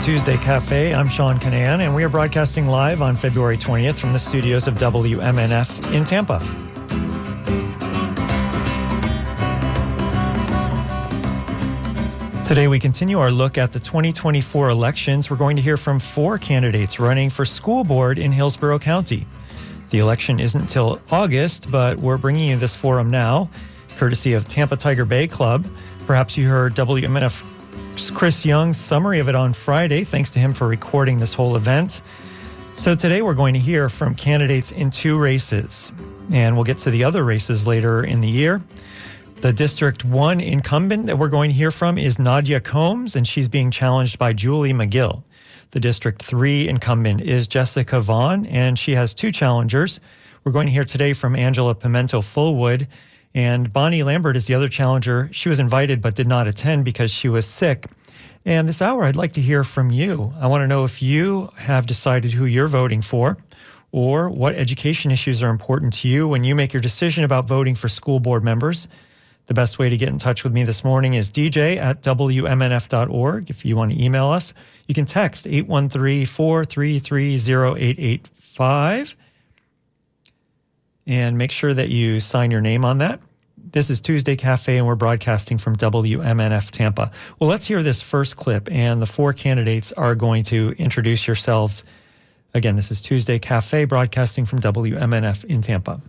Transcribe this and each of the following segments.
Tuesday Cafe. I'm Sean Canan, and we are broadcasting live on February 20th from the studios of WMNF in Tampa. Today we continue our look at the 2024 elections. We're going to hear from 4 candidates running for school board in Hillsborough County. The election isn't until August, but we're bringing you this forum now, courtesy of Tampa Tiger Bay Club. Perhaps you heard WMNF Chris Young's summary of it on Friday. Thanks to him for recording this whole event. So today we're going to hear from candidates in 2 races, and we'll get to the other races later in the year. The District 1 incumbent that we're going to hear from is Nadia Combs, and she's being challenged by Julie Magill. The District 3 incumbent is Jessica Vaughn, and she has 2 challengers. We're going to hear today from Angela Pimento Fullwood, and Bonnie Lambert is the other challenger. She was invited but did not attend because she was sick. And this hour, I'd like to hear from you. I want to know if you have decided who you're voting for, or what education issues are important to you when you make your decision about voting for school board members. The best way to get in touch with me this morning is dj@wmnf.org. If you want to email us, you can text 813-433-0885. And make sure that you sign your name on that. This is Tuesday Cafe, and we're broadcasting from WMNF Tampa. Well, let's hear this first clip, and the 4 candidates are going to introduce yourselves. Again, this is Tuesday Cafe, broadcasting from WMNF in Tampa.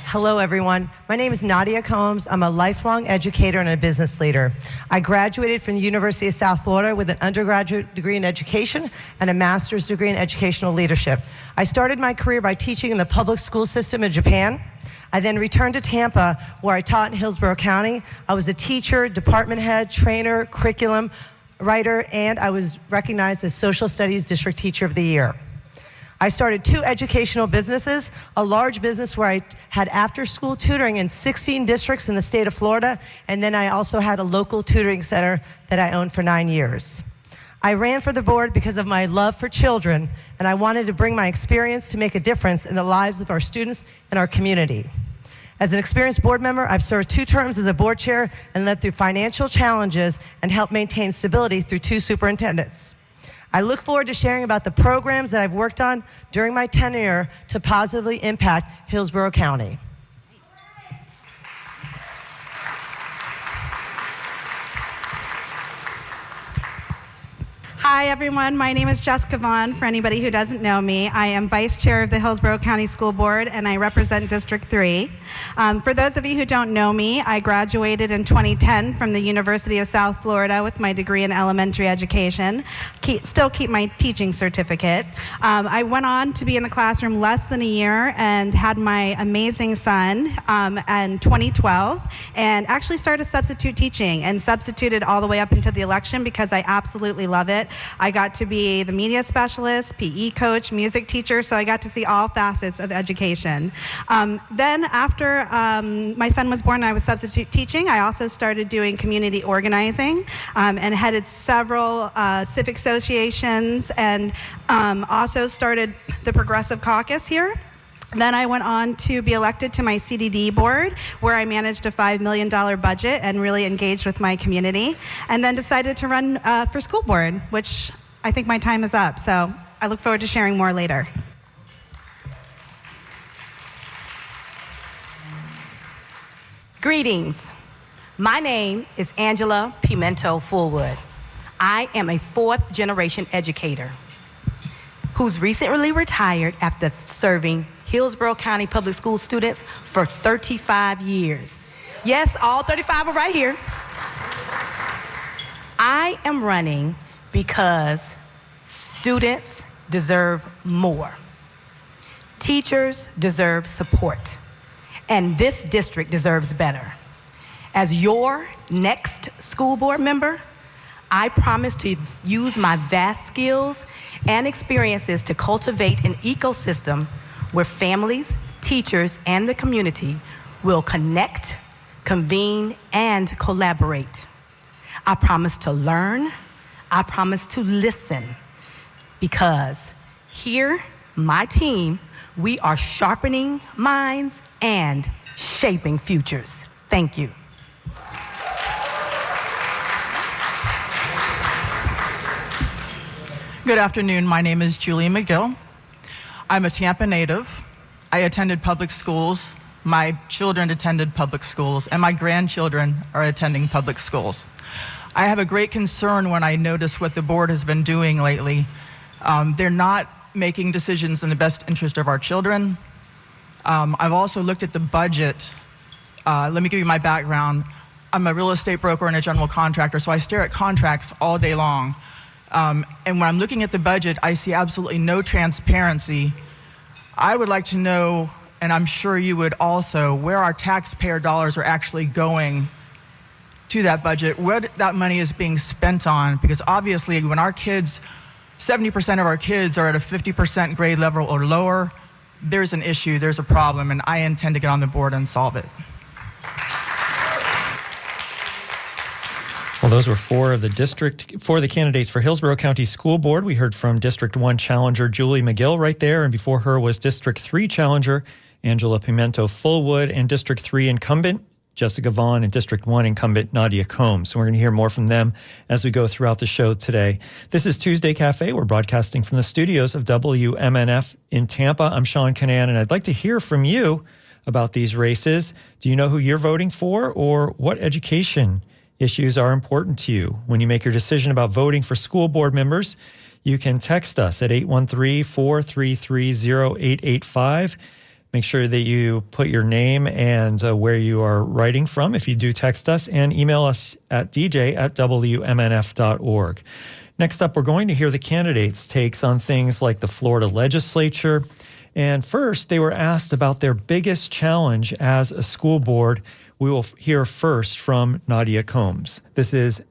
Hello, everyone. My name is Nadia Combs. I'm a lifelong educator and a business leader. I graduated from the University of South Florida with an undergraduate degree in education and a master's degree in educational leadership. I started my career by teaching in the public school system in Japan. I then returned to Tampa, where I taught in Hillsborough County. I was a teacher, department head, trainer, curriculum writer, and I was recognized as Social Studies District Teacher of the Year. I started 2 educational businesses, a large business where I had after-school tutoring in 16 districts in the state of Florida, and then I also had a local tutoring center that I owned for 9 years. I ran for the board because of my love for children, and I wanted to bring my experience to make a difference in the lives of our students and our community. As an experienced board member, I've served 2 terms as a board chair and led through financial challenges and helped maintain stability through 2 superintendents. I look forward to sharing about the programs that I've worked on during my tenure to positively impact Hillsborough County. Hi, everyone. My name is Jessica Vaughn. For anybody who doesn't know me, I am Vice Chair of the Hillsborough County School Board, and I represent District 3. For those of you who don't know me, I graduated in 2010 from the University of South Florida with my degree in elementary education. Still keep my teaching certificate. I went on to be in the classroom less than a year and had my amazing son in 2012, and actually started substitute teaching and substituted all the way up into the election because I absolutely love it. I got to be the media specialist, PE coach, music teacher, so I got to see all facets of education. Then after my son was born and I was substitute teaching, I also started doing community organizing and headed several civic associations, and also started the Progressive Caucus here. Then I went on to be elected to my CDD board, where I managed a $5 million budget and really engaged with my community, and then decided to run for school board, which I think my time is up. So I look forward to sharing more later. Greetings. My name is Angela Pimento Fullwood. I am a 4th-generation educator who's recently retired after serving Hillsborough County Public School students for 35 years. Yes, all 35 are right here. I am running because students deserve more. Teachers deserve support, and this district deserves better. As your next school board member, I promise to use my vast skills and experiences to cultivate an ecosystem where families, teachers, and the community will connect, convene, and collaborate. I promise to learn. I promise to listen. Because here, my team, we are sharpening minds and shaping futures. Thank you. Good afternoon. My name is Julie Magill. I'm a Tampa native. I attended public schools. My children attended public schools, and my grandchildren are attending public schools. I have a great concern when I notice what the board has been doing lately. They're not making decisions in the best interest of our children. I've also looked at the budget. Let me give you my background. I'm a real estate broker and a general contractor, so I stare at contracts all day long. And when I'm looking at the budget, I see absolutely no transparency. I would like to know, and I'm sure you would also, where our taxpayer dollars are actually going to that budget, what that money is being spent on, because obviously when our kids, 70% of our kids are at a 50% grade level or lower, there's an issue, there's a problem, and I intend to get on the board and solve it. Well, those were four of the candidates for Hillsborough County School Board. We heard from District 1 challenger Julie Magill right there, and before her was District 3 challenger Angela Pimento Fullwood, and District 3 incumbent Jessica Vaughn, and District 1 incumbent Nadia Combs. So we're going to hear more from them as we go throughout the show today. This is Tuesday Cafe. We're broadcasting from the studios of WMNF in Tampa. I'm Sean Canan, and I'd like to hear from you about these races. Do you know who you're voting for, or what education issues are important to you? When you make your decision about voting for school board members, you can text us at 813-433-0885. Make sure that you put your name and where you are writing from if you do text us, and email us at dj@wmnf.org. Next up, we're going to hear the candidates' takes on things like the Florida legislature. And first, they were asked about their biggest challenge as a school board. We will hear first from Nadia Combs. This is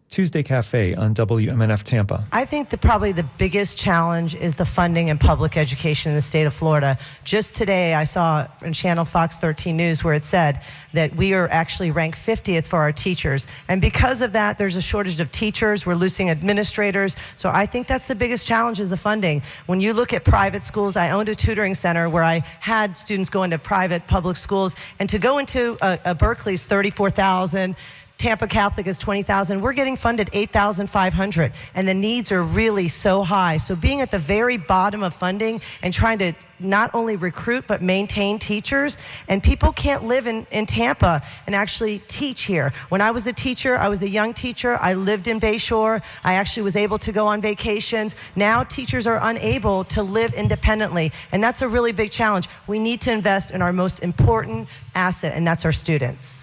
Tuesday Cafe on WMNF Tampa. I think that probably the biggest challenge is the funding in public education in the state of Florida. Just today, I saw in Channel Fox 13 News where it said that we are actually ranked 50th for our teachers. And because of that, there's a shortage of teachers. We're losing administrators. So I think that's the biggest challenge is the funding. When you look at private schools, I owned a tutoring center where I had students go into private public schools. And to go into a Berkeley's $34,000, Tampa Catholic is $20,000. We're getting funded $8,500, and the needs are really so high. So being at the very bottom of funding and trying to not only recruit but maintain teachers, and people can't live in Tampa and actually teach here. When I was a teacher, I was a young teacher. I lived in Bayshore. I actually was able to go on vacations. Now teachers are unable to live independently, and that's a really big challenge. We need to invest in our most important asset, and that's our students.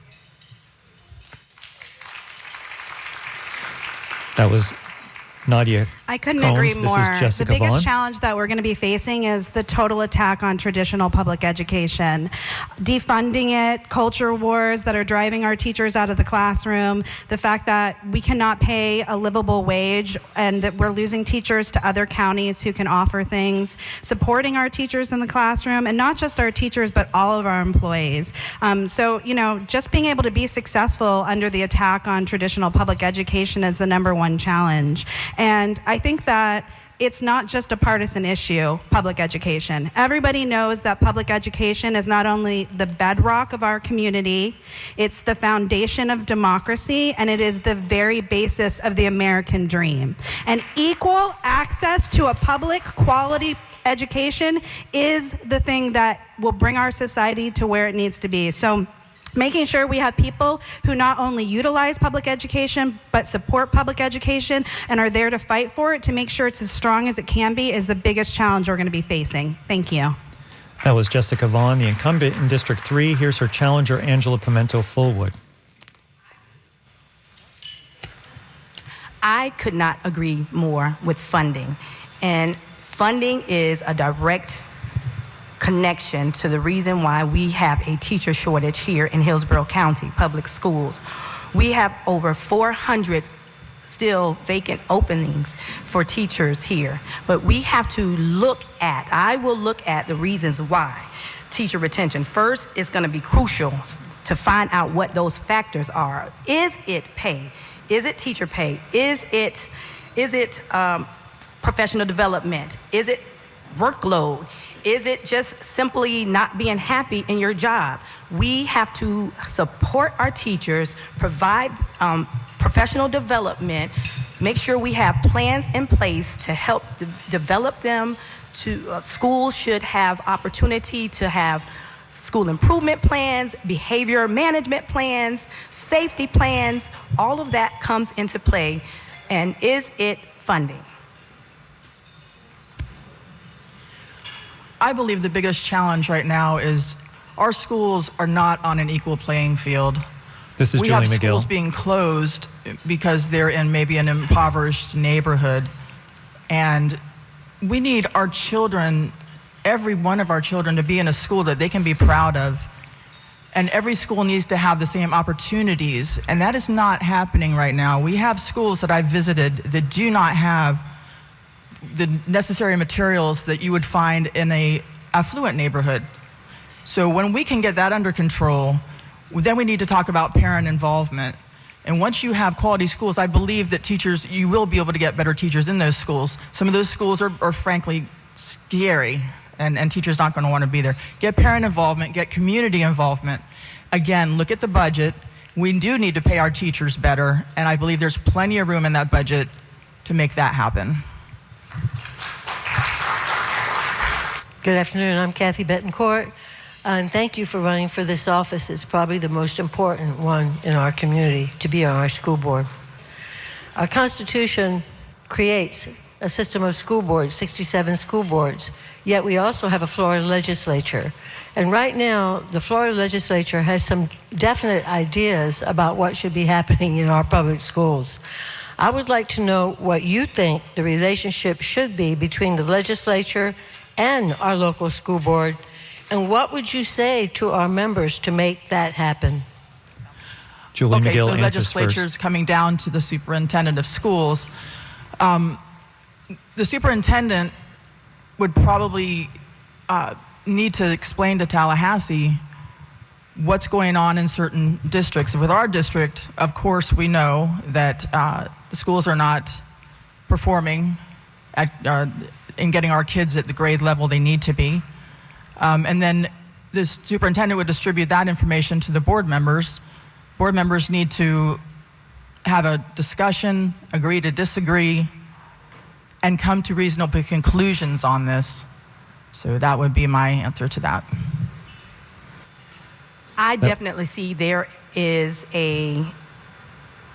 That was Nadia I couldn't Combs. agree This more. is Jessica The biggest Vaughn. challenge that we're going to be facing is the total attack on traditional public education. Defunding it, culture wars that are driving our teachers out of the classroom, the fact that we cannot pay a livable wage and that we're losing teachers to other counties who can offer things, supporting our teachers in the classroom, and not just our teachers, but all of our employees. So, just being able to be successful under the attack on traditional public education is the #1 challenge. And I think that it's not just a partisan issue, public education. Everybody knows that public education is not only the bedrock of our community, it's the foundation of democracy, and it is the very basis of the American dream. And equal access to a public quality education is the thing that will bring our society to where it needs to be. So making sure we have people who not only utilize public education, but support public education and are there to fight for it to make sure it's as strong as it can be is the biggest challenge we're going to be facing. Thank you. That was Jessica Vaughn, the incumbent in District 3. Here's her challenger, Angela Pimento Fullwood. I could not agree more with funding. And funding is a direct connection to the reason why we have a teacher shortage here in Hillsborough County Public Schools. We have over 400 still vacant openings for teachers here, but we have to I will look at the reasons why. Teacher retention. First, it's going to be crucial to find out what those factors are. Is it pay? Is it teacher pay? Is it professional development? Is it workload? Is it just simply not being happy in your job? We have to support our teachers, provide professional development, Make sure we have plans in place to help develop them. Schools should have opportunity to have school improvement plans, behavior management plans, safety plans. All of that comes into play. And is it funding? I believe the biggest challenge right now is our schools are not on an equal playing field. This is we Julie have Magill. schools being closed because they're in maybe an impoverished neighborhood. And we need our children, every one of our children, to be in a school that they can be proud of. And every school needs to have the same opportunities. And that is not happening right now. We have schools that I've visited that do not have the necessary materials that you would find in an affluent neighborhood. So when we can get that under control, then we need to talk about parent involvement. And once you have quality schools, I believe that you will be able to get better teachers in those schools. Some of those schools are frankly scary, and teachers not going to want to be there. Get parent involvement, get community involvement. Again, look at the budget. We do need to pay our teachers better, and I believe there's plenty of room in that budget to make that happen. Good afternoon. I'm Kathy Betancourt, and thank you for running for this office. It's probably the most important one in our community to be on our school board. Our Constitution creates a system of school boards, 67 school boards, yet we also have a Florida legislature. And right now, the Florida legislature has some definite ideas about what should be happening in our public schools. I would like to know what you think the relationship should be between the legislature and our local school board, and what would you say to our members to make that happen? Julie Okay, Magill so answers legislature's first. coming down to the superintendent of schools. The superintendent would probably need to explain to Tallahassee what's going on in certain districts. With our district, of course, we know that the schools are not performing in getting our kids at the grade level they need to be. And then the superintendent would distribute that information to the board members. Board members need to have a discussion, agree to disagree, and come to reasonable conclusions on this. So that would be my answer to that. I definitely see there is a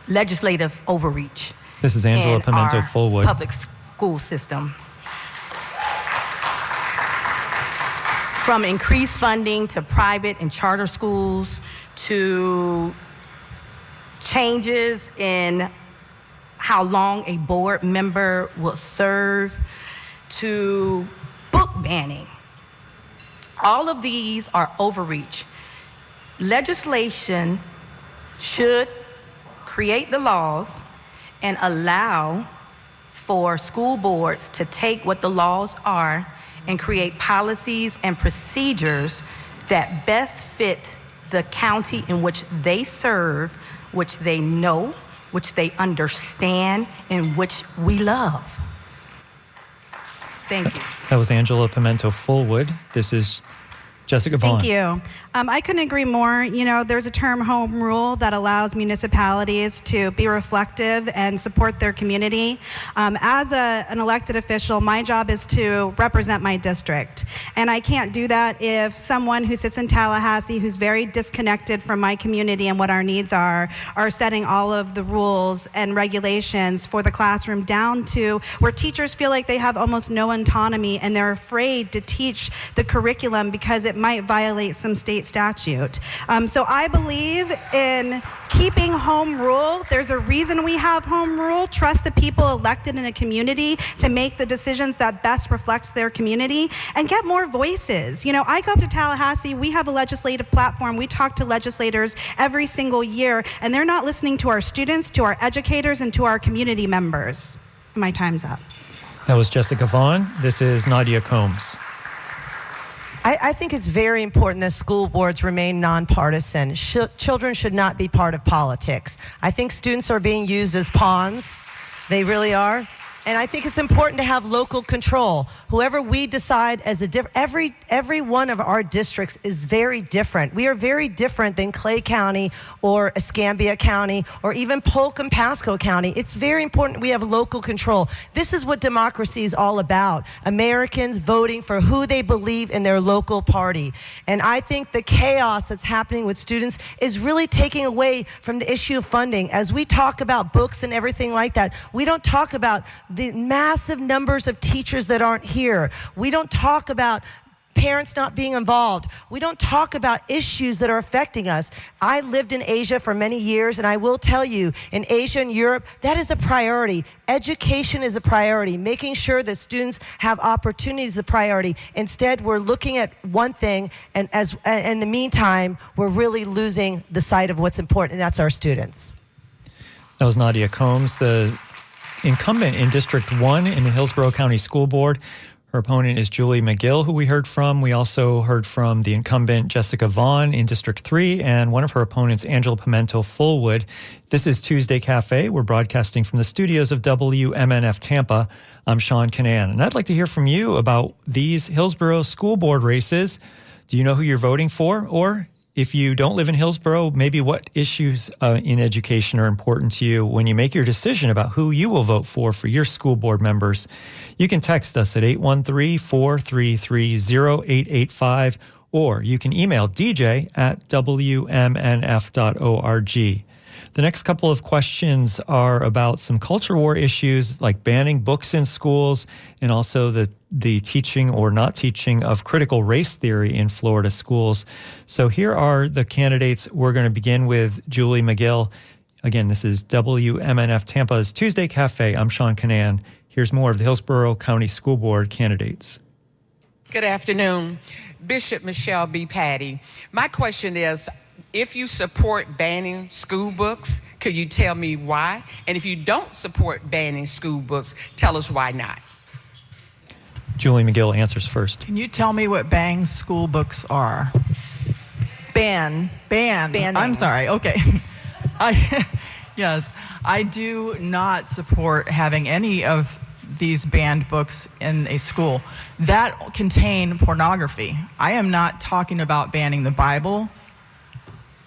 legislative overreach. This is Angela in Pimento our Fullwood. Public school system. From increased funding to private and charter schools to changes in how long a board member will serve to book banning. All of these are overreach. Legislation should create the laws and allow for school boards to take what the laws are and create policies and procedures that best fit the county in which they serve, which they know, which they understand, and which we love. Thank you. That was Angela Pimento Fullwood. This is Jessica Vaughn. Thank you. I couldn't agree more. You know, there's a term, home rule, that allows municipalities to be reflective and support their community. As an elected official, my job is to represent my district. And I can't do that if someone who sits in Tallahassee, who's very disconnected from my community and what our needs are setting all of the rules and regulations for the classroom down to where teachers feel like they have almost no autonomy and they're afraid to teach the curriculum because it might violate some state statute. So I believe in keeping home rule. There's a reason we have home rule. Trust the people elected in a community to make the decisions that best reflects their community and get more voices. You know, I go up to Tallahassee, we have a legislative platform. We talk to legislators every single year, and they're not listening to our students, to our educators, and to our community members. My time's up. That was Jessica Vaughn. This is Nadia Combs. I think it's very important that school boards remain nonpartisan. Children should not be part of politics. I think students are being used as pawns. They really are. And I think it's important to have local control. Whoever we decide as every one of our districts is very different. We are very different than Clay County or Escambia County or even Polk and Pasco County. It's very important we have local control. This is what democracy is all about. Americans voting for who they believe in their local party. And I think the chaos that's happening with students is really taking away from the issue of funding. As we talk about books and everything like that, we don't talk about the massive numbers of teachers that aren't here. We don't talk about parents not being involved. We don't talk about issues that are affecting us. I lived in Asia for many years, and I will tell you, in Asia and Europe, that is a priority. Education is a priority. Making sure that students have opportunities is a priority. Instead, we're looking at one thing, and in the meantime, we're really losing the sight of what's important, and that's our students. That was Nadia Combs, the incumbent in District 1 in the Hillsborough County School Board. Her opponent is Julie Magill, who we heard from. We also heard from the incumbent Jessica Vaughn in District 3 and one of her opponents, Angela Pimento Fullwood. This is Tuesday Cafe. We're broadcasting from the studios of WMNF Tampa. I'm Sean Canan, and I'd like to hear from you about these Hillsborough School Board races. Do you know who you're voting for? Or if you don't live in Hillsborough, maybe what issues in education are important to you when you make your decision about who you will vote for your school board members. You can text us at 813-433-0885, or you can email dj@wmnf.org. The next couple of questions are about some culture war issues like banning books in schools and also the teaching or not teaching of critical race theory in Florida schools. So here are the candidates. We're going to begin with Julie Magill. Again, this is WMNF Tampa's Tuesday Cafe. I'm Sean Canan. Here's more of the Hillsborough County School Board candidates. Good afternoon. Bishop Michelle B. Patty. My question is, if you support banning school books, could you tell me why? And if you don't support banning school books, tell us why not. Julie Magill answers first. Can you tell me what banned school books are? Banning. I'm sorry. Okay. Yes, I do not support having any of these banned books in a school that contain pornography. I am not talking about banning the Bible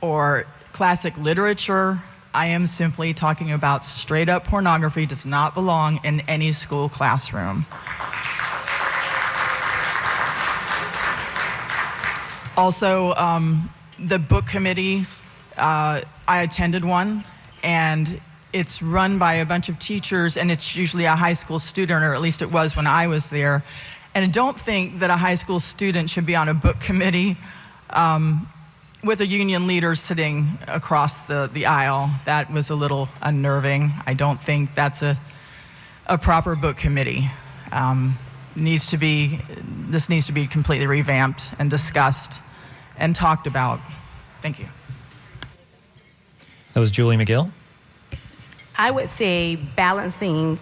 or classic literature. I am simply talking about straight up pornography does not belong in any school classroom. Also, the book committees, I attended one, and it's run by a bunch of teachers, and it's usually a high school student, or at least it was when I was there. And I don't think that a high school student should be on a book committee with a union leader sitting across the aisle. That was a little unnerving. I don't think that's a proper book committee. This needs to be completely revamped and discussed and talked about. Thank you. That was Julie Magill. I would say balancing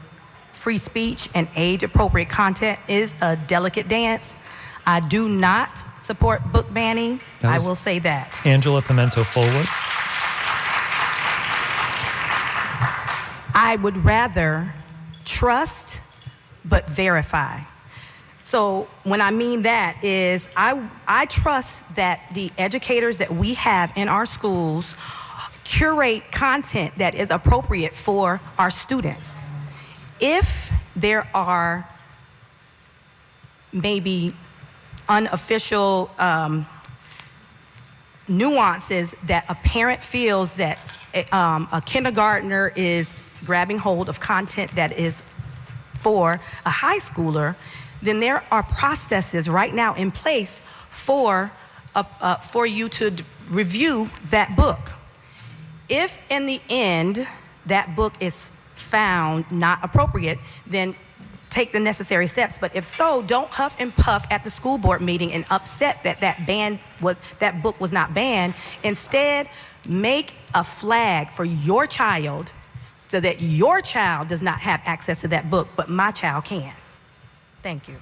free speech and age-appropriate content is a delicate dance. I do not support book banning. I will say that. Angela Pimento Fullwood. I would rather trust but verify. So when I mean that is I trust that the educators that we have in our schools curate content that is appropriate for our students. If there are maybe unofficial nuances that a parent feels that a kindergartner is grabbing hold of content that is for a high schooler, then there are processes right now in place for you to review that book. If in the end that book is found not appropriate, then take the necessary steps. But if so, don't huff and puff at the school board meeting and upset that that book was not banned. Instead, make a flag for your child so that your child does not have access to that book, but my child can. Thank you.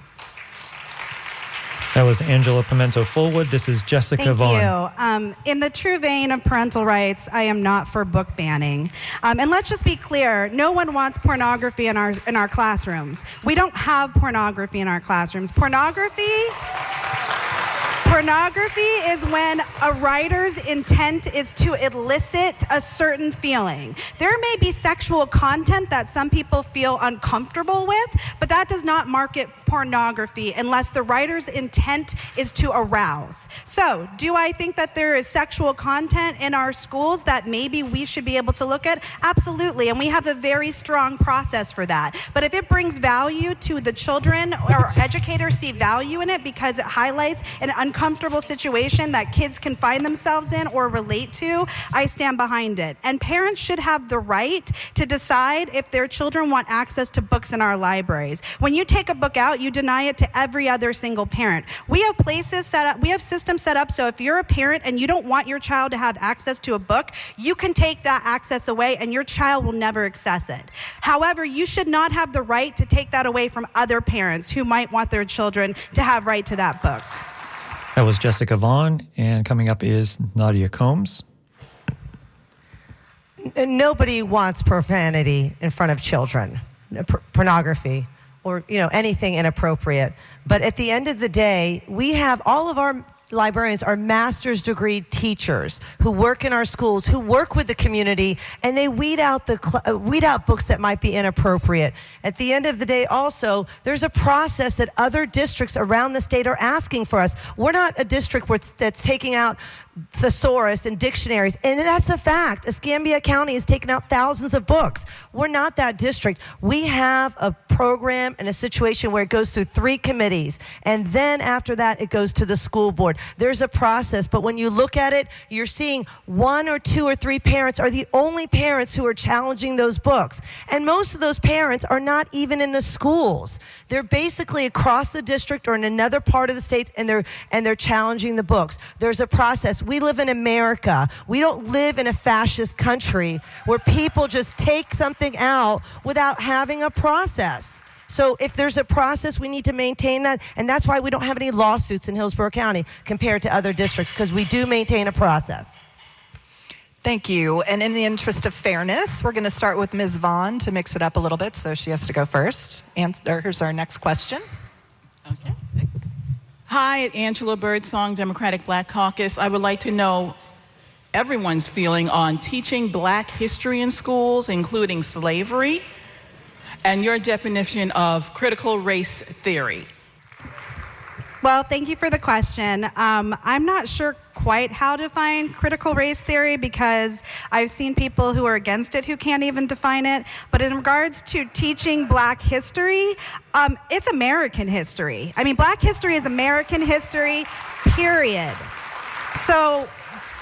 That was Angela Pimento Fullwood. This is Jessica Vaughn. Thank you. In the true vein of parental rights, I am not for book banning. And let's just be clear, no one wants pornography in our classrooms. We don't have pornography in our classrooms. Pornography is when a writer's intent is to elicit a certain feeling. There may be sexual content that some people feel uncomfortable with, but that does not market pornography unless the writer's intent is to arouse. So, do I think that there is sexual content in our schools that maybe we should be able to look at? Absolutely, and we have a very strong process for that. But if it brings value to the children, or educators see value in it because it highlights an uncomfortable situation that kids can find themselves in or relate to, I stand behind it. And parents should have the right to decide if their children want access to books in our libraries. When you take a book out, you deny it to every other single parent. We have places set up, we have systems set up so if you're a parent and you don't want your child to have access to a book, you can take that access away and your child will never access it. However, you should not have the right to take that away from other parents who might want their children to have right to that book. That was Jessica Vaughn, and coming up is Nadia Combs. Nobody wants profanity in front of children, pornography, or anything inappropriate. But at the end of the day, we have all of our librarians are master's degree teachers who work in our schools, who work with the community, and they weed out books that might be inappropriate. At the end of the day, also, there's a process that other districts around the state are asking for us. We're not a district that's taking out thesaurus and dictionaries, and that's a fact. Escambia County has taken out thousands of books. We're not that district. We have a program and a situation where it goes through 3 committees, and then after that it goes to the school board. There's a process, but when you look at it, you're seeing 1 or 2 or 3 parents are the only parents who are challenging those books, and most of those parents are not even in the schools. They're basically across the district or in another part of the state, and they're challenging the books. There's a process. We live in America. We don't live in a fascist country where people just take something out without having a process. So if there's a process, we need to maintain that, and that's why we don't have any lawsuits in Hillsborough County compared to other districts, because we do maintain a process. Thank you. And in the interest of fairness, we're going to start with Ms. Vaughn to mix it up a little bit, so she has to go first. And here's our next question. Okay. Hi, Angela Birdsong, Democratic Black Caucus. I would like to know everyone's feeling on teaching Black history in schools, including slavery, and your definition of critical race theory. Well, thank you for the question. I'm not sure quite how to define critical race theory because I've seen people who are against it who can't even define it. But in regards to teaching Black history, it's American history. I mean, Black history is American history, period. So,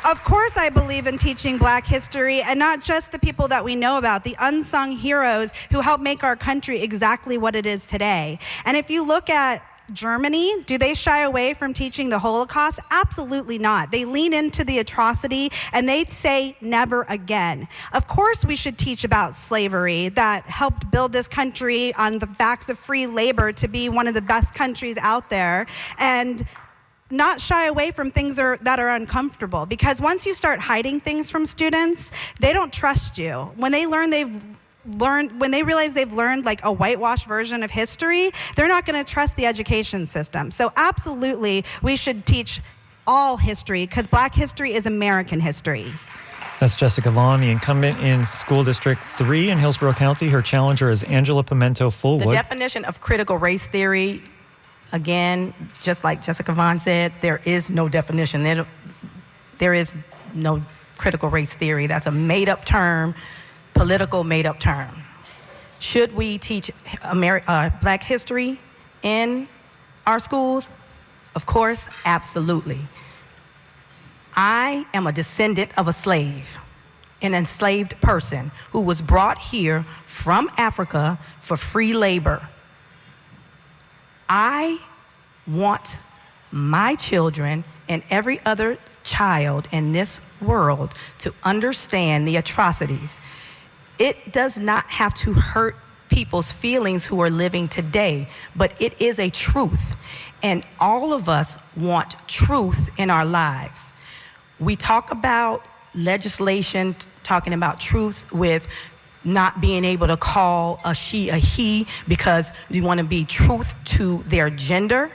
of course, I believe in teaching Black history, and not just the people that we know about, the unsung heroes who helped make our country exactly what it is today. And if you look at Germany, do they shy away from teaching the Holocaust? Absolutely not. They lean into the atrocity and they say never again. Of course we should teach about slavery that helped build this country on the backs of free labor to be one of the best countries out there, and not shy away from things that are uncomfortable, because once you start hiding things from students, they don't trust you. When they realize they've learned like a whitewashed version of history, they're not going to trust the education system. So absolutely, we should teach all history, because Black history is American history. That's Jessica Vaughn, the incumbent in School District 3 in Hillsborough County. Her challenger is Angela Pimento Fullwood. The definition of critical race theory, again, just like Jessica Vaughn said, there is no definition. There is no critical race theory. That's a made-up term, political made-up term. Should we teach Black history in our schools? Of course, absolutely. I am a descendant of a slave, an enslaved person who was brought here from Africa for free labor. I want my children and every other child in this world to understand the atrocities. It does not have to hurt people's feelings who are living today, but it is a truth. And all of us want truth in our lives. We talk about legislation, talking about truths with not being able to call a she a he because we want to be truth to their gender.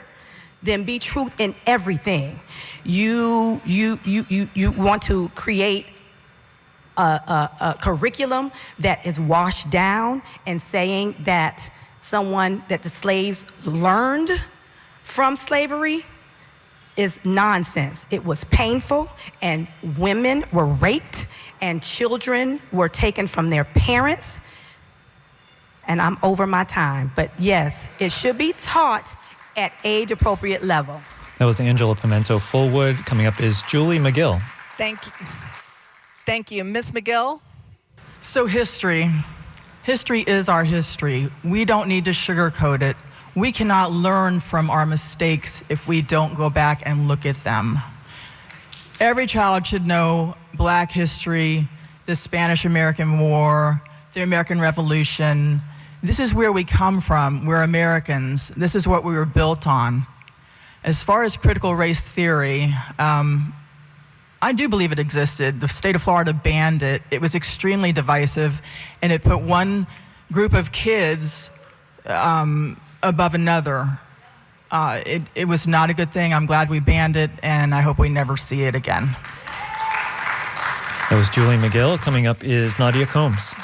Then be truth in everything. You want to create a curriculum that is washed down and saying that that the slaves learned from slavery is nonsense. It was painful, and women were raped, and children were taken from their parents. And I'm over my time, but yes, it should be taught at age-appropriate level. That was Angela Pimento Fullwood. Coming up is Julie Magill. Thank you. Thank you. Ms. McGill? So history is our history. We don't need to sugarcoat it. We cannot learn from our mistakes if we don't go back and look at them. Every child should know Black history, the Spanish-American War, the American Revolution. This is where we come from. We're Americans. This is what we were built on. As far as critical race theory, I do believe it existed. The state of Florida banned it. It was extremely divisive, and it put one group of kids above another. It was not a good thing. I'm glad we banned it, and I hope we never see it again. That was Julie Magill. Coming up is Nadia Combs.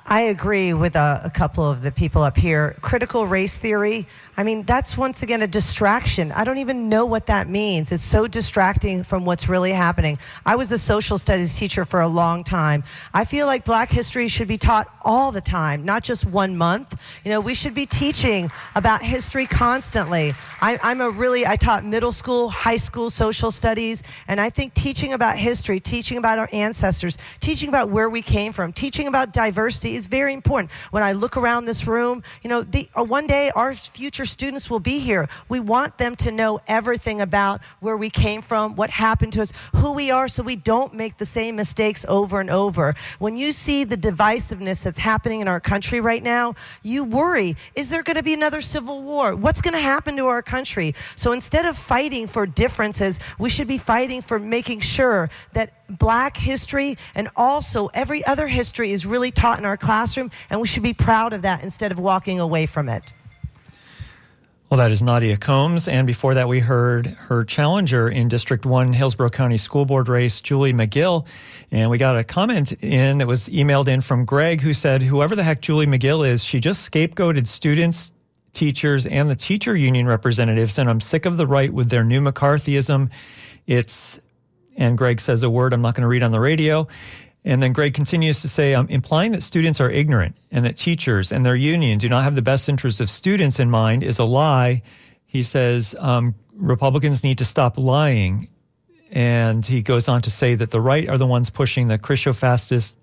I agree with a couple of the people up here. Critical race theory, I mean, that's once again a distraction. I don't even know what that means. It's so distracting from what's really happening. I was a social studies teacher for a long time. I feel like Black history should be taught all the time, not just 1 month. You know, we should be teaching about history constantly. I taught middle school, high school social studies, and I think teaching about history, teaching about our ancestors, teaching about where we came from, teaching about diversity is very important. When I look around this room, you know, one day our future students will be here. We want them to know everything about where we came from, what happened to us, who we are, so we don't make the same mistakes over and over. When you see the divisiveness that's happening in our country right now, you worry, is there going to be another civil war? What's going to happen to our country? So instead of fighting for differences, we should be fighting for making sure that Black history and also every other history is really taught in our classroom, and we should be proud of that instead of walking away from it. Well, that is Nadia Combs, and before that we heard her challenger in District 1 Hillsborough County School Board race, Julie Magill, and we got a comment in that was emailed in from Greg who said, whoever the heck Julie Magill is, she just scapegoated students, teachers, and the teacher union representatives, and I'm sick of the right with their new McCarthyism. And Greg says a word I'm not going to read on the radio. And then Greg continues to say, implying that students are ignorant and that teachers and their union do not have the best interests of students in mind is a lie. He says Republicans need to stop lying. And he goes on to say that the right are the ones pushing the Christo-fascist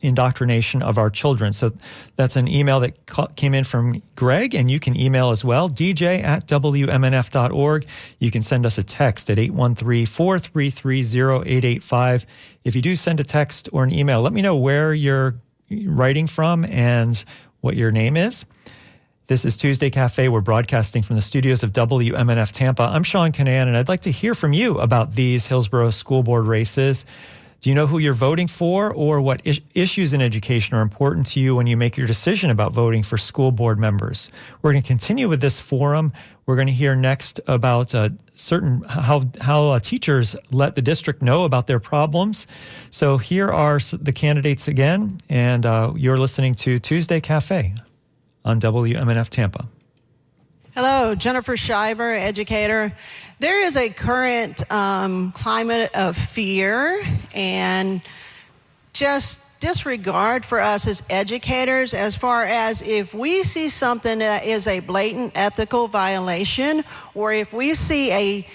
indoctrination of our children. So that's an email that came in from Greg, and you can email as well, dj@wmnf.org. You can send us a text at 813-433-0885. If you do send a text or an email, let me know where you're writing from and what your name is. This is Tuesday Cafe. We're broadcasting from the studios of WMNF Tampa. I'm Sean Canan, and I'd like to hear from you about these Hillsborough School Board races. Do you know who you're voting for, or what issues in education are important to you when you make your decision about voting for school board members? We're going to continue with this forum. We're going to hear next about how teachers let the district know about their problems. So here are the candidates again, and you're listening to Tuesday Cafe on WMNF Tampa. Hello, Jennifer Shiver, educator. There is a current climate of fear and just disregard for us as educators, as far as if we see something that is a blatant ethical violation, or if we see a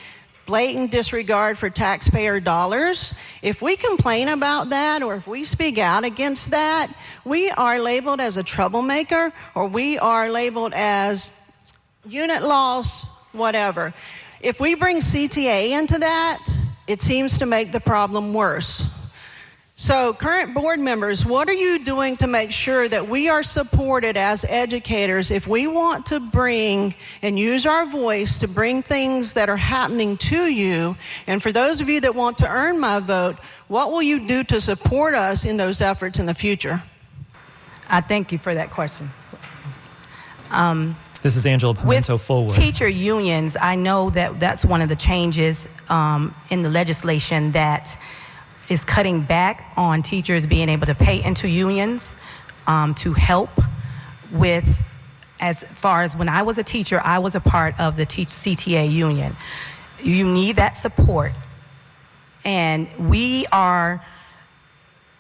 blatant disregard for taxpayer dollars, if we complain about that or if we speak out against that, we are labeled as a troublemaker, or we are labeled as unit loss, whatever. If we bring CTA into that, it seems to make the problem worse. So current board members, what are you doing to make sure that we are supported as educators if we want to bring and use our voice to bring things that are happening to you? And for those of you that want to earn my vote, what will you do to support us in those efforts in the future? I thank you for that question. This is Angela Pimento Fullwood. With teacher unions, I know that that's one of the changes in the legislation that is cutting back on teachers being able to pay into unions to help with, as far as when I was a teacher, I was a part of the CTA union. You need that support. And we are,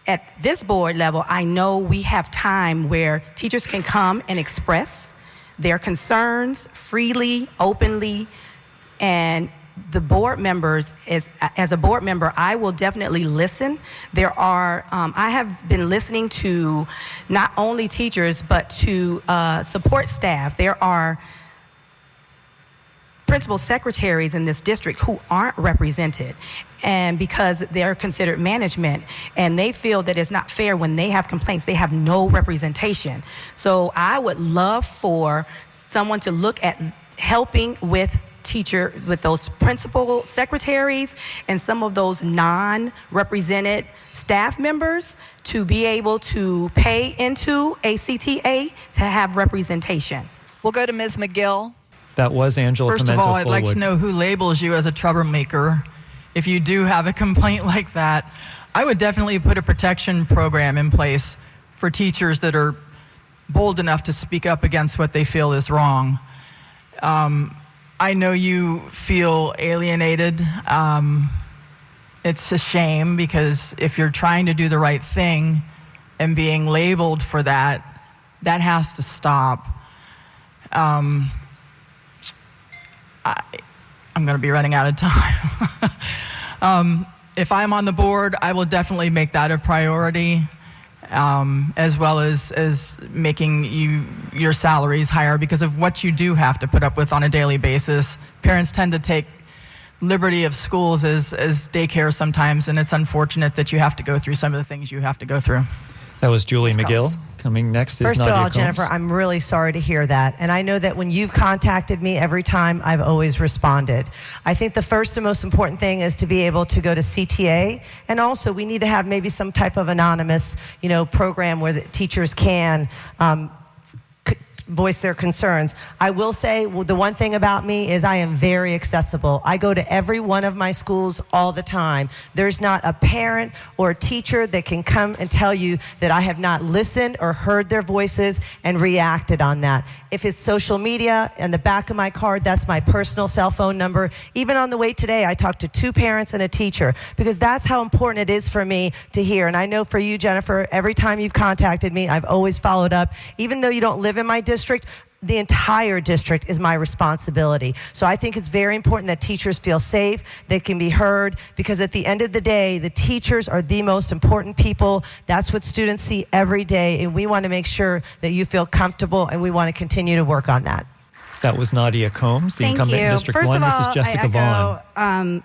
at this board level, I know we have time where teachers can come and express their concerns freely, openly, and the board members, as a board member, I will definitely listen. There are, I have been listening to not only teachers, but to support staff. There are principal secretaries in this district who aren't represented, and because they're considered management, and they feel that it's not fair when they have complaints, they have no representation. So I would love for someone to look at helping with those principal secretaries and some of those non-represented staff members to be able to pay into a CTA to have representation. We'll go to Ms. Magill. That was Angela Pimento Fullwood. First of all, I'd like to know who labels you as a troublemaker. If you do have a complaint like that, I would definitely put a protection program in place for teachers that are bold enough to speak up against what they feel is wrong. I know you feel alienated. It's a shame, because if you're trying to do the right thing and being labeled for that, that has to stop. I'm going to be running out of time. If I'm on the board, I will definitely make that a priority, as well as making your salaries higher because of what you do have to put up with on a daily basis. Parents tend to take liberty of schools as daycare sometimes, and it's unfortunate that you have to go through some of the things you have to go through. That was Julie Magill. Coming next is First Nadia of all, Combs. Jennifer, I'm really sorry to hear that. And I know that when you've contacted me every time, I've always responded. I think the first and most important thing is to be able to go to CTA. And also, we need to have maybe some type of anonymous, program where the teachers can voice their concerns. I will say, the one thing about me is I am very accessible. I go to every one of my schools all the time. There's not a parent or a teacher that can come and tell you that I have not listened or heard their voices and reacted on that. If it's social media, in the back of my card, that's my personal cell phone number. Even on the way today, I talked to 2 parents and a teacher, because that's how important it is for me to hear. And I know for you, Jennifer, every time you've contacted me, I've always followed up. Even though you don't live in my district, the entire district is my responsibility. So I think it's very important that teachers feel safe, they can be heard, because at the end of the day, the teachers are the most important people. That's what students see every day, and we want to make sure that you feel comfortable, and we want to continue to work on that. That was Nadia Combs, the incumbent in District 1. This is Jessica Vaughn.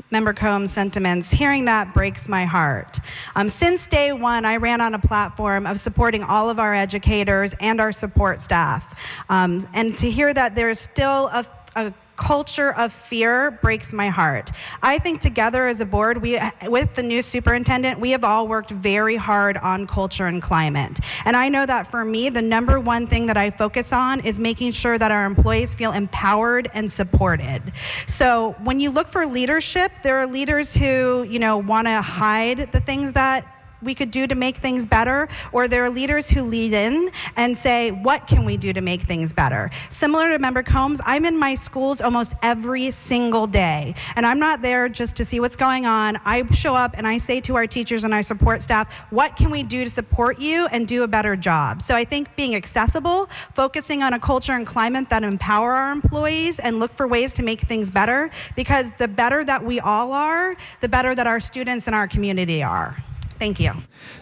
Member Combs' sentiments. Hearing that breaks my heart. Since day one, I ran on a platform of supporting all of our educators and our support staff. And to hear that there's still a culture of fear breaks my heart. I think together as a board, with the new superintendent, we have all worked very hard on culture and climate. And I know that for me, the number one thing that I focus on is making sure that our employees feel empowered and supported. So when you look for leadership, there are leaders who, want to hide the things that we could do to make things better, or there are leaders who lead in and say, what can we do to make things better? Similar to Member Combs, I'm in my schools almost every single day, and I'm not there just to see what's going on. I show up and I say to our teachers and our support staff, what can we do to support you and do a better job? So I think being accessible, focusing on a culture and climate that empower our employees and look for ways to make things better, because the better that we all are, the better that our students and our community are. Thank you.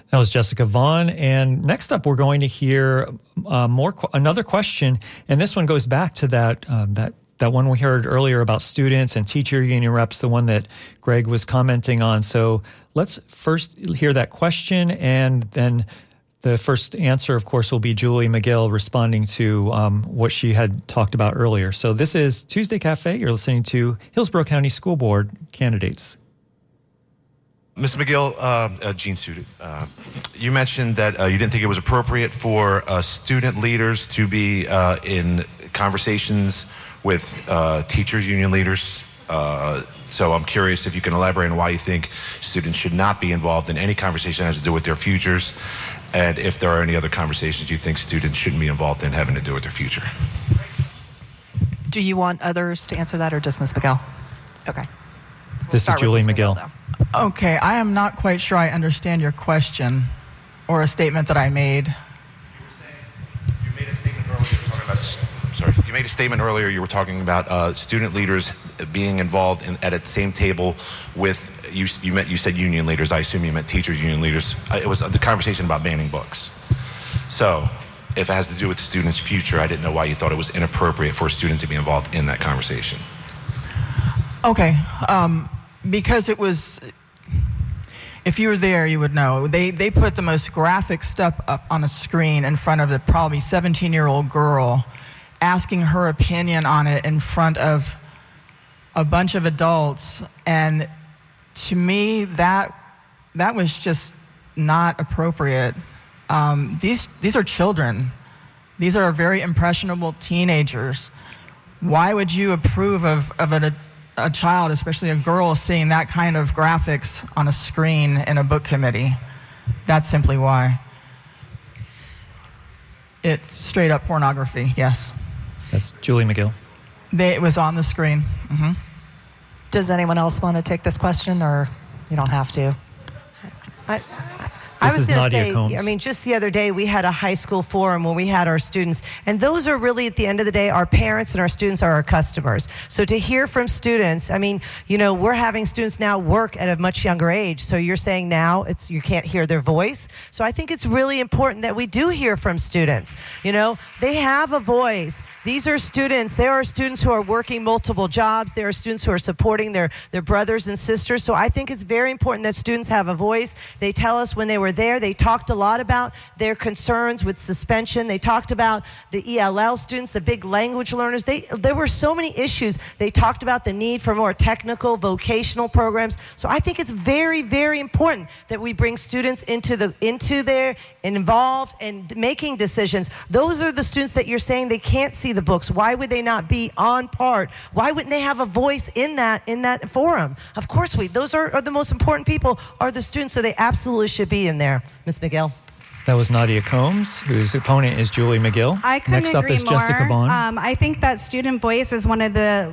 That was Jessica Vaughn. And next up, we're going to hear another question. And this one goes back to that that one we heard earlier about students and teacher union reps, the one that Greg was commenting on. So let's first hear that question, and then the first answer, of course, will be Julie Magill responding to what she had talked about earlier. So this is Tuesday Cafe. You're listening to Hillsborough County School Board candidates. Ms. McGill, Gene Suited, you mentioned that you didn't think it was appropriate for student leaders to be in conversations with teachers union leaders. So I'm curious if you can elaborate on why you think students should not be involved in any conversation that has to do with their futures, and if there are any other conversations you think students shouldn't be involved in having to do with their future. Do you want others to answer that, or just Ms. McGill? Okay. This is Julie Magill. Okay, I am not quite sure I understand your question or a statement that I made. You made a statement earlier talking about. Sorry, you made a statement earlier. You were talking about student leaders being involved at a same table with you. You said union leaders. I assume you meant teachers union leaders. It was the conversation about banning books. So, if it has to do with the student's future, I didn't know why you thought it was inappropriate for a student to be involved in that conversation. Okay, because it was. If you were there, you would know. They put the most graphic stuff up on a screen in front of a probably 17-year-old girl, asking her opinion on it in front of a bunch of adults. And to me, that was just not appropriate. These are children. These are very impressionable teenagers. Why would you approve of a child, especially a girl, seeing that kind of graphics on a screen in a book committee? That's simply why. It's straight up pornography, yes. That's Julie Magill. It was on the screen. Mm-hmm. Does anyone else want to take this question, or you don't have to? I was going to Nadia say, Combs. I mean, just the other day we had a high school forum where we had our students, and those are really, at the end of the day, our parents and our students are our customers. So to hear from students, I mean, you know, we're having students now work at a much younger age. So you're saying now you can't hear their voice. So I think it's really important that we do hear from students. You know, they have a voice. These are students. There are students who are working multiple jobs. There are students who are supporting their brothers and sisters. So I think it's very important that students have a voice. They tell us when they were there, they talked a lot about their concerns with suspension. They talked about the ELL students, the big language learners. There were so many issues. They talked about the need for more technical, vocational programs. So I think it's very, very important that we bring students into there and involved and making decisions. Those are the students that you're saying they can't see the books. Why would they not be on part? Why wouldn't they have a voice in that forum? Of course those are the most important people are the students, so they absolutely should be in there. Ms. McGill. That was Nadia Combs, whose opponent is Julie Magill. I couldn't Next up agree is more. Jessica Vaughn. I think that student voice is one of the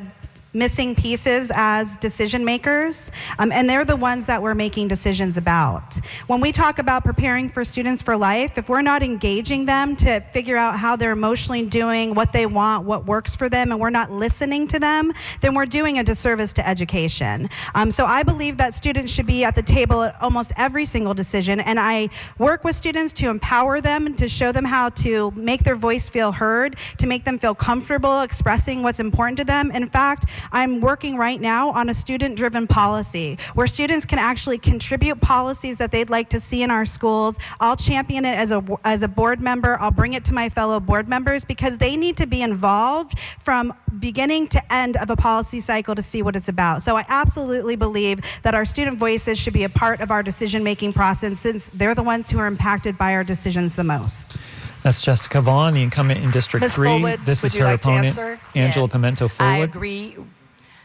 missing pieces as decision makers, and they're the ones that we're making decisions about. When we talk about preparing for students for life, if we're not engaging them to figure out how they're emotionally doing, what they want, what works for them, and we're not listening to them, then we're doing a disservice to education. So I believe that students should be at the table at almost every single decision, and I work with students to empower them, to show them how to make their voice feel heard, to make them feel comfortable expressing what's important to them. In fact, I'm working right now on a student-driven policy where students can actually contribute policies that they'd like to see in our schools. I'll champion it as a board member. I'll bring it to my fellow board members because they need to be involved from beginning to end of a policy cycle to see what it's about. So I absolutely believe that our student voices should be a part of our decision-making process since they're the ones who are impacted by our decisions the most. That's Jessica Vaughn, the incumbent in District Ms. 3. Fullwood, This would is you her like to opponent, answer? Angela Yes. Pimento Fullwood. I agree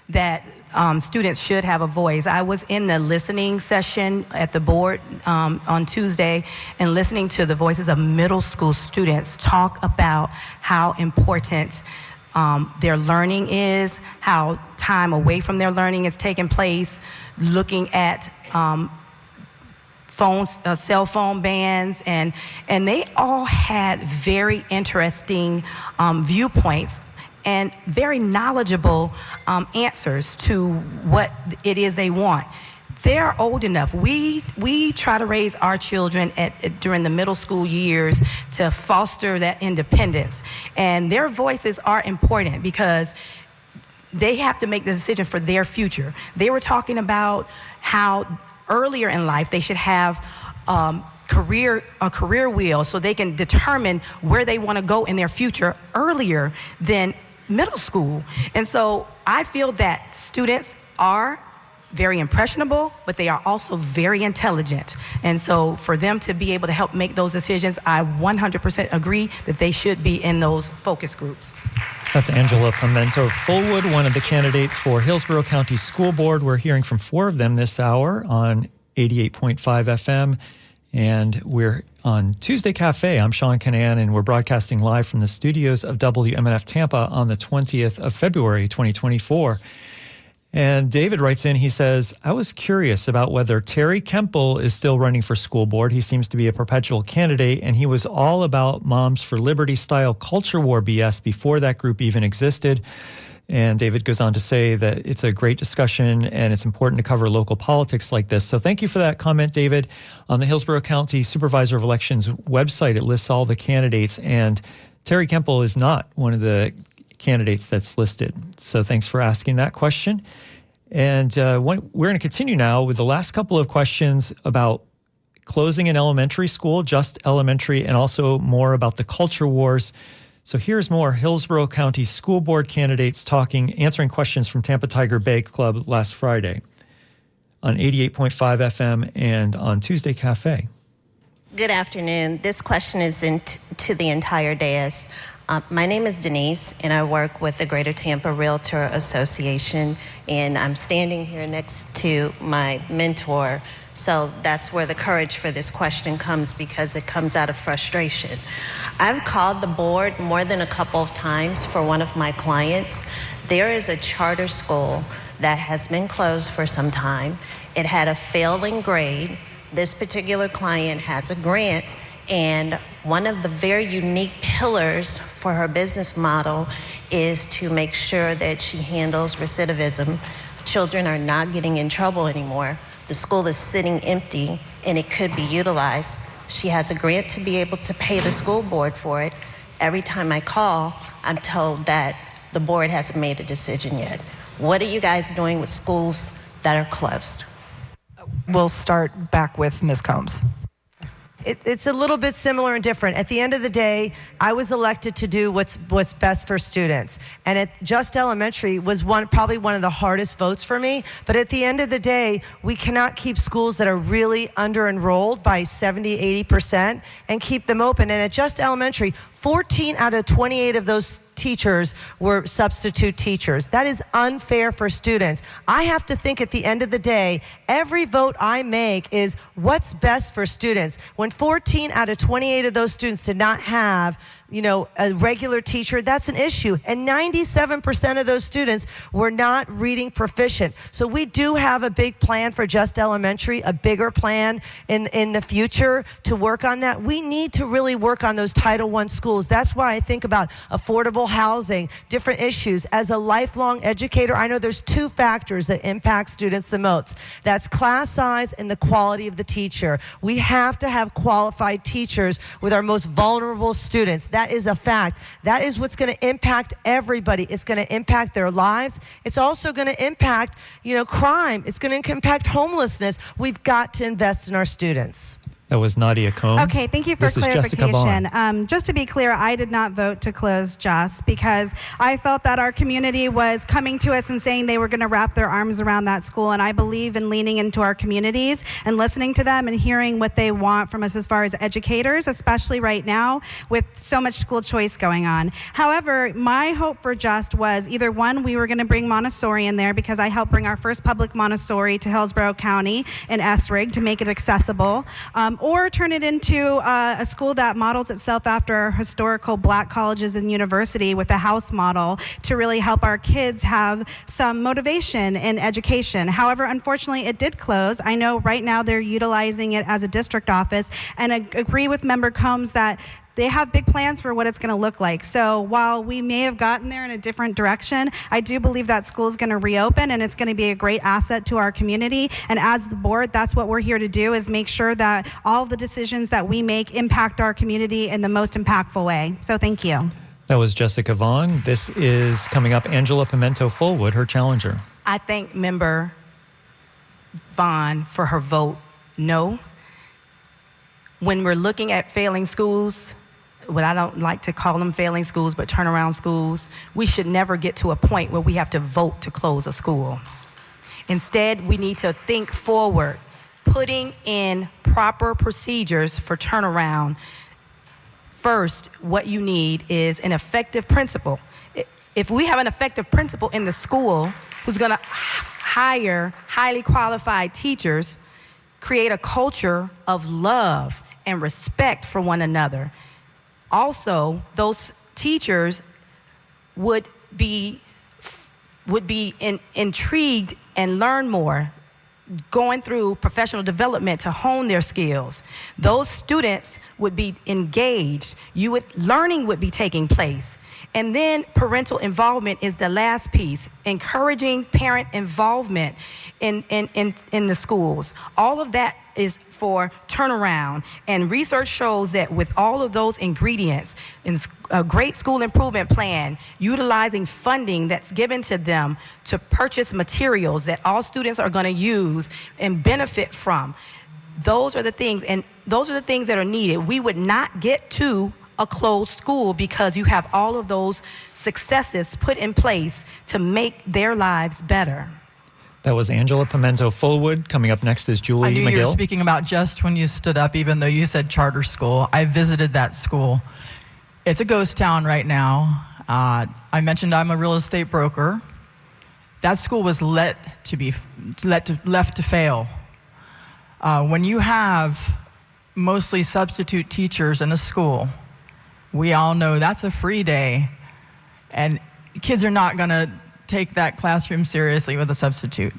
that students should have a voice. I was in the listening session at the board on Tuesday and listening to the voices of middle school students talk about how important their learning is, how time away from their learning is taking place, looking at cell phone bans, and they all had very interesting viewpoints and very knowledgeable answers to what it is they want. They're old enough. We try to raise our children during the middle school years to foster that independence. And their voices are important because they have to make the decision for their future. They were talking about how earlier in life they should have a career wheel so they can determine where they want to go in their future earlier than middle school. And so I feel that students are very impressionable, but they are also very intelligent. And so for them to be able to help make those decisions, I 100% agree that they should be in those focus groups. That's Angela Pimento Fullwood, one of the candidates for Hillsborough County School Board. We're hearing from 4 of them this hour on 88.5 FM. And we're on Tuesday Cafe. I'm Sean Canan, and we're broadcasting live from the studios of WMNF Tampa on the 20th of February, 2024. And David writes in, he says, I was curious about whether Terry Kemple is still running for school board. He seems to be a perpetual candidate, and he was all about Moms for Liberty style culture war BS before that group even existed. And David goes on to say that it's a great discussion and it's important to cover local politics like this. So thank you for that comment, David. On the Hillsborough County Supervisor of Elections website, it lists all the candidates, and Terry Kemple is not one of the candidates that's listed. So thanks for asking that question. And we're going to continue now with the last couple of questions about closing an elementary school, just elementary, and also more about the culture wars. So here's more Hillsborough County School Board candidates answering questions from Tampa Tiger Bay Club last Friday on 88.5 FM and on Tuesday Cafe. Good afternoon. This question is to the entire dais. My name is Denise, and I work with the Greater Tampa Realtor Association, and I'm standing here next to my mentor. So that's where the courage for this question comes, because it comes out of frustration. I've called the board more than a couple of times for one of my clients. There is a charter school that has been closed for some time. It had a failing grade. This particular client has a grant, and one of the very unique pillars for her business model is to make sure that she handles recidivism. Children are not getting in trouble anymore. The school is sitting empty, and it could be utilized. She has a grant to be able to pay the school board for it. Every time I call, I'm told that the board hasn't made a decision yet. What are you guys doing with schools that are closed? We'll start back with Ms. Combs. It's a little bit similar and different. At the end of the day, I was elected to do what's best for students. And at Just Elementary was probably one of the hardest votes for me. But at the end of the day, we cannot keep schools that are really under-enrolled by 70, 80% and keep them open. And at Just Elementary, 14 out of 28 of those teachers were substitute teachers. That is unfair for students. I have to think at the end of the day, every vote I make is what's best for students. When 14 out of 28 of those students did not have a regular teacher, that's an issue. And 97% of those students were not reading proficient. So we do have a big plan for Just Elementary, a bigger plan in the future to work on that. We need to really work on those Title I schools. That's why I think about affordable housing, different issues. As a lifelong educator, I know there's 2 factors that impact students the most. That's class size and the quality of the teacher. We have to have qualified teachers with our most vulnerable students. That is a fact. That is what's going to impact everybody. It's going to impact their lives. It's also going to impact, crime. It's going to impact homelessness. We've got to invest in our students. That was Nadia Combs. Okay, thank you for This is Jessica Vaughn. clarification. Just to be clear, I did not vote to close Just because I felt that our community was coming to us and saying they were going to wrap their arms around that school, and I believe in leaning into our communities and listening to them and hearing what they want from us as far as educators, especially right now with so much school choice going on. However, my hope for Just was either one, we were going to bring Montessori in there because I helped bring our first public Montessori to Hillsborough County in Esrig to make it accessible, or turn it into a school that models itself after historical Black colleges and university with a house model to really help our kids have some motivation in education. However, unfortunately, it did close. I know right now they're utilizing it as a district office, and I agree with Member Combs that they have big plans for what it's going to look like. So while we may have gotten there in a different direction, I do believe that school is going to reopen, and it's going to be a great asset to our community. And as the board, that's what we're here to do, is make sure that all of the decisions that we make impact our community in the most impactful way. So thank you. That was Jessica Vaughn. This is coming up Angela Pimento Fullwood, her challenger. I thank Member Vaughn for her vote no. When we're looking at failing schools, what I don't like to call them failing schools, but turnaround schools, we should never get to a point where we have to vote to close a school. Instead, we need to think forward, putting in proper procedures for turnaround. First, what you need is an effective principal. If we have an effective principal in the school who's going to hire highly qualified teachers, create a culture of love and respect for one another. Also, those teachers would be intrigued and learn more, going through professional development to hone their skills. Those students would be engaged. Learning would be taking place. And then parental involvement is the last piece, encouraging parent involvement in the schools. All of that is for turnaround. And research shows that with all of those ingredients, in a great school improvement plan, utilizing funding that's given to them to purchase materials that all students are going to use and benefit from, those are the things, and those are the things that are needed. We would not get to a closed school because you have all of those successes put in place to make their lives better. That was Angela Pimento Fullwood. Coming up next is Julie I knew Magill. you were speaking about just when you stood up, even though you said charter school. I visited that school. It's a ghost town right now. I mentioned I'm a real estate broker. That school was left to fail. When you have mostly substitute teachers in a school, we all know that's a free day, and kids are not going to take that classroom seriously with a substitute.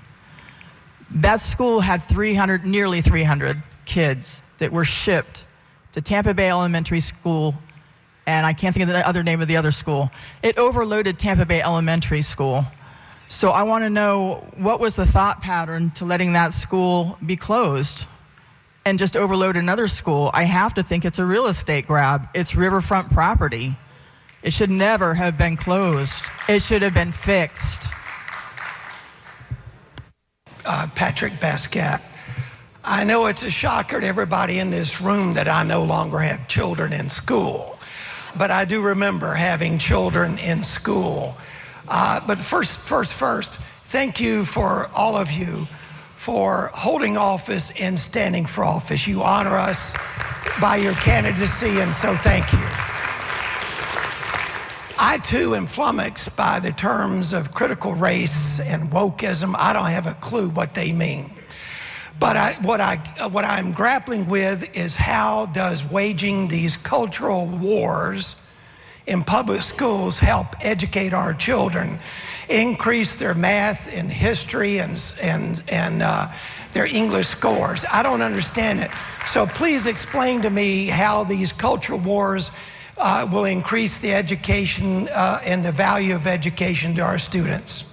That school had nearly 300 kids that were shipped to Tampa Bay Elementary School, and I can't think of the other name of the other school. It overloaded Tampa Bay Elementary School. So I want to know, what was the thought pattern to letting that school be closed and just overload another school? I have to think it's a real estate grab. It's riverfront property. It should never have been closed. It should have been fixed. Patrick Basquiat. I know it's a shocker to everybody in this room that I no longer have children in school, but I do remember having children in school. But first, thank you for all of you for holding office and standing for office. You honor us by your candidacy, and so thank you. I too am flummoxed by the terms of critical race and wokeism. I don't have a clue what they mean. But what I'm grappling with is, how does waging these cultural wars in public schools help educate our children, increase their math and history and their English scores? I don't understand it. So please explain to me how these cultural wars will increase the education and the value of education to our students.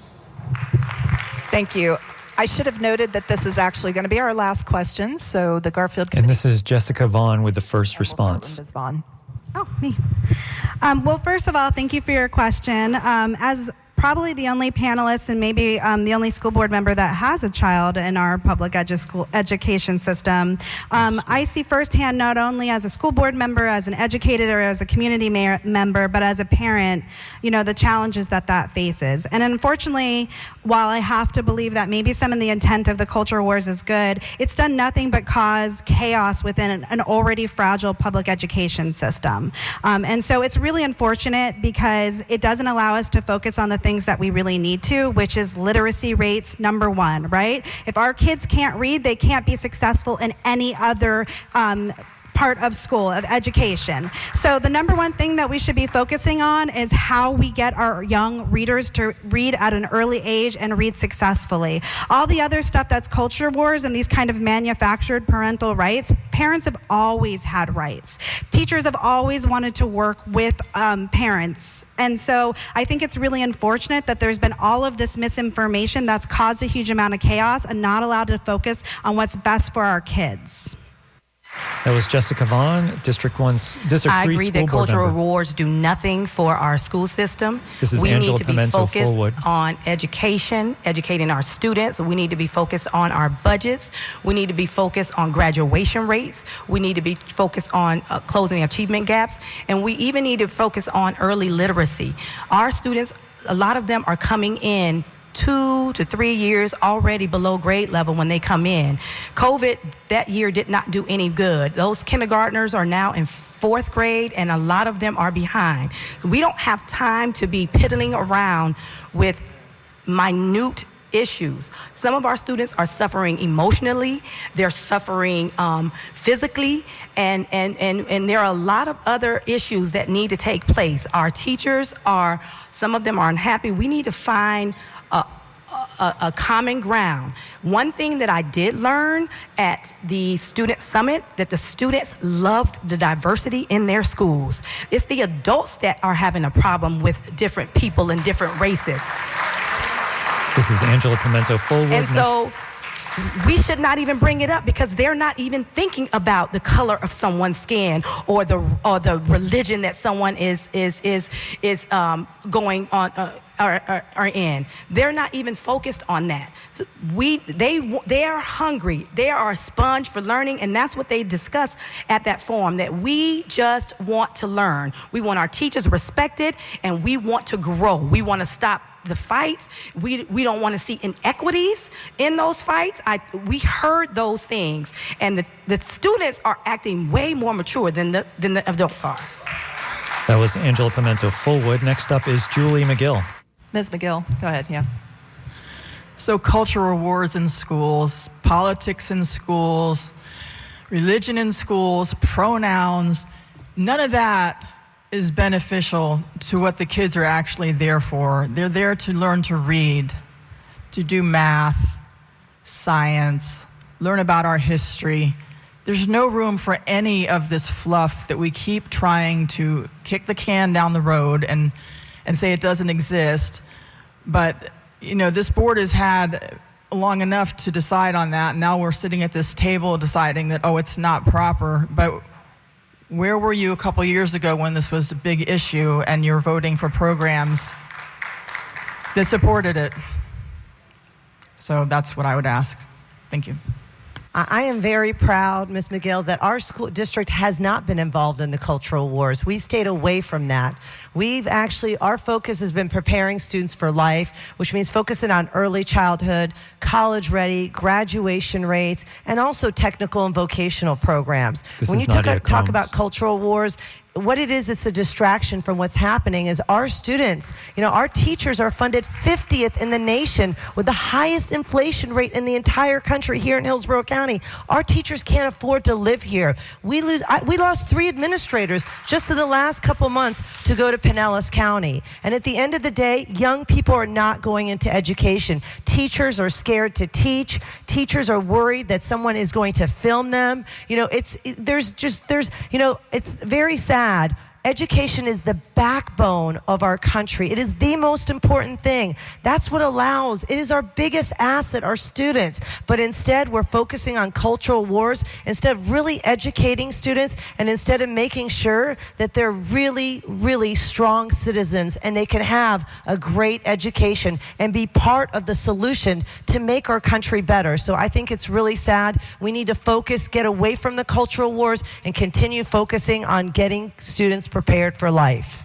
Thank you. I should have noted that this is actually going to be our last question, so the Garfield Committee. And this is Jessica Vaughn with the first response. Ms. Vaughn. Oh, me. Well, first of all, thank you for your question. As probably the only panelist and maybe the only school board member that has a child in our public education system, I see firsthand, not only as a school board member, as an educator, or as a community member, but as a parent, the challenges that faces. And unfortunately, while I have to believe that maybe some of the intent of the culture wars is good, it's done nothing but cause chaos within an already fragile public education system. And so it's really unfortunate because it doesn't allow us to focus on the things that we really need to, which is literacy rates, number one, right? If our kids can't read, they can't be successful in any other part of school, of education. So the number one thing that we should be focusing on is how we get our young readers to read at an early age and read successfully. All the other stuff that's culture wars and these kind of manufactured parental rights, parents have always had rights. Teachers have always wanted to work with parents. And so I think it's really unfortunate that there's been all of this misinformation that's caused a huge amount of chaos and not allowed to focus on what's best for our kids. That was Jessica Vaughn, District 1's District 3 I agree school that board cultural member. awards do nothing for our school system. This is we Angela need to be Pimento focused Fullwood. on education, educating our students. We need to be focused on our budgets. We need to be focused on graduation rates. We need to be focused on closing achievement gaps. And we even need to focus on early literacy. Our students, a lot of them are coming in 2 to 3 years already below grade level when they come in. COVID that year did not do any good. Those kindergartners are now in 4th grade, and a lot of them are behind. We don't have time to be piddling around with minute issues. Some of our students are suffering emotionally, they're suffering physically, and there are a lot of other issues that need to take place. Our teachers some of them are unhappy. We need to find a common ground. One thing that I did learn at the student summit, that the students loved the diversity in their schools. It's the adults that are having a problem with different people and different races. This is Angela Pimento Fullwood. And so we should not even bring it up because they're not even thinking about the color of someone's skin or the religion that someone is going on are in. They're not even focused on that. So they are hungry. They are a sponge for learning, and that's what they discuss at that forum, that we just want to learn. We want our teachers respected, and we want to grow. We want to stop the fights. We don't want to see inequities in those fights. We heard those things, and the students are acting way more mature than the adults are. That was Angela Pimento Fullwood. Next up is Julie Magill. Ms. McGill, go ahead, yeah. So cultural wars in schools, politics in schools, religion in schools, pronouns, none of that is beneficial to what the kids are actually there for. They're there to learn to read, to do math, science, learn about our history. There's no room for any of this fluff that we keep trying to kick the can down the road and say it doesn't exist. But, this board has had long enough to decide on that. Now we're sitting at this table deciding that, it's not proper. But where were you a couple years ago when this was a big issue and you're voting for programs that supported it? So that's what I would ask. Thank you. I am very proud, Ms. McGill, that our school district has not been involved in the cultural wars. We've stayed away from that. Our focus has been preparing students for life, which means focusing on early childhood, college ready, graduation rates, and also technical and vocational programs. When you talk about cultural wars, what it is, it's a distraction from what's happening is our students, our teachers are funded 50th in the nation with the highest inflation rate in the entire country here in Hillsborough County. Our teachers can't afford to live here. We lost 3 administrators just in the last couple months to go to Pinellas County. And at the end of the day, young people are not going into education. Teachers are scared to teach. Teachers are worried that someone is going to film them. It's very sad. Education is the backbone of our country. It is the most important thing. That's what it is our biggest asset, our students. But instead, we're focusing on cultural wars instead of really educating students and instead of making sure that they're really, really strong citizens and they can have a great education and be part of the solution to make our country better. So I think it's really sad. We need to focus, get away from the cultural wars, and continue focusing on getting students prepared for life.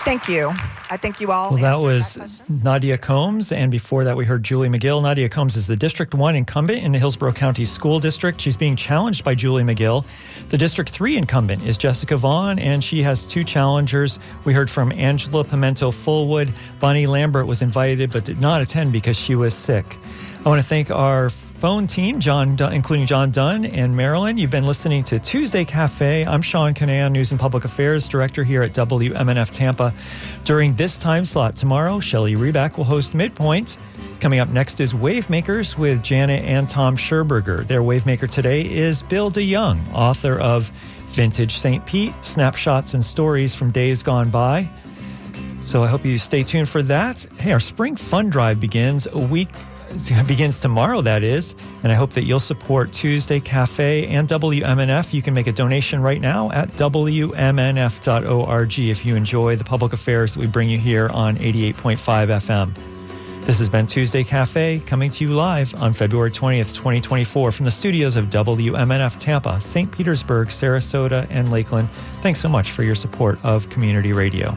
Thank you. I think you all. Well, that was Nadia Combs, and before that we heard Julie Magill. Nadia Combs is the District 1 incumbent in the Hillsborough County School District. She's being challenged by Julie Magill. The District 3 incumbent is Jessica Vaughn, and she has 2 challengers. We heard from Angela Pimento Fullwood. Bonnie Lambert was invited but did not attend because she was sick. I want to thank our phone team, including John Dunn and Marilyn. You've been listening to Tuesday Cafe. I'm Sean Canan, News and Public Affairs Director here at WMNF Tampa. During this time slot tomorrow, Shelley Reback will host Midpoint. Coming up next is Wavemakers with Janet and Tom Scherberger. Their Wavemaker today is Bill DeYoung, author of Vintage St. Pete, Snapshots and Stories from Days Gone By. So I hope you stay tuned for that. Hey, our Spring Fund Drive begins a week begins tomorrow, that is. And I hope that you'll support Tuesday Cafe and WMNF. You can make a donation right now at WMNF.org if you enjoy the public affairs that we bring you here on 88.5 FM. This has been Tuesday Cafe, coming to you live on February 20th, 2024 from the studios of WMNF Tampa, St. Petersburg, Sarasota, and Lakeland. Thanks so much for your support of community radio.